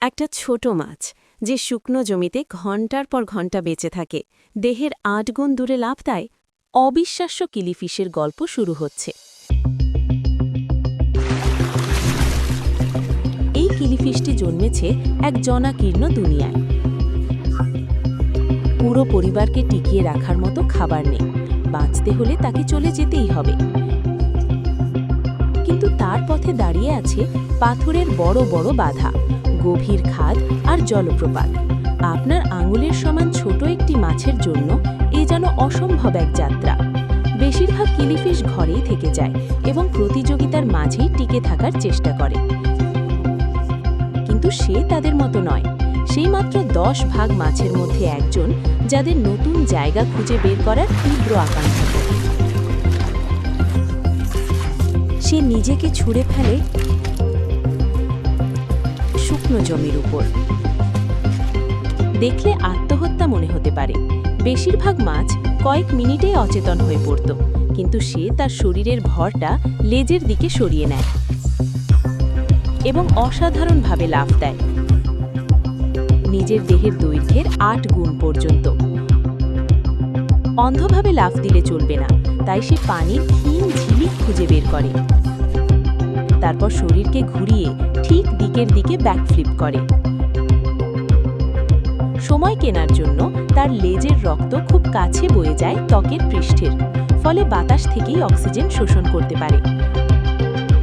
একটা ছোট মাছ যে শুকনো জমিতে ঘণ্টার পর ঘণ্টা বেঁচে থাকে, দেহের ৮ গুণ দূরে লাফ দেয়। অবিশ্বাস্য কিলিফিশের গল্প শুরু হচ্ছে। এই কিলিফিশটি জন্মেছে এক জনাকীর্ণ দুনিয়ায়। পুরো পরিবারকে টিকিয়ে রাখার মতো খাবার নেই, বাঁচতে হলে তাকে চলে যেতেই হবে। কিন্তু তার পথে দাঁড়িয়ে আছে পাথরের বড় বড় বাধা, গভীর খাদ আর জলপ্রপাত। আপনার আঙুলের সমান ছোট একটি মাছের জন্য এ যেন অসম্ভব এক যাত্রা। বেশিরভাগ কিলিফিশ ঘরেই থেকে যায় এবং প্রতিযোগিতার মাঝেই টিকে থাকার চেষ্টা করে। কিন্তু সে তাদের মতো নয়। সেই মাত্র ১০ ভাগ মাছের মধ্যে একজন, যাদের নতুন জায়গা খুঁজে বের করার তীব্র আকাঙ্ক্ষা থাকে। সে নিজেকে ছুঁড়ে ফেলে শুকনো জমির উপর। দেখলে আত্মহত্যা মনে হতে পারে। বেশিরভাগ মাছ কয়েক মিনিটেই অচেতন হয়ে পড়ত, কিন্তু সে তার শরীরের ভরটা লেজের দিকে সরিয়ে নেয় এবং অসাধারণভাবে লাফ দেয়, নিজের দেহের দৈর্ঘ্যের ৮ গুণ পর্যন্ত। অন্ধভাবে লাফ দিলে চলবে না, তাই সে পানির ক্ষীণ ঝিলিক খুঁজে বের করে। তারপর শরীরকে ঘুরিয়ে ঠিক দিকের দিকে ব্যাকফ্লিপ করে। সময় কেনার জন্য তার লেজের রক্ত খুব কাছে বয়ে যায় ত্বকের পৃষ্ঠের, ফলে বাতাস থেকেই অক্সিজেন শোষণ করতে পারে।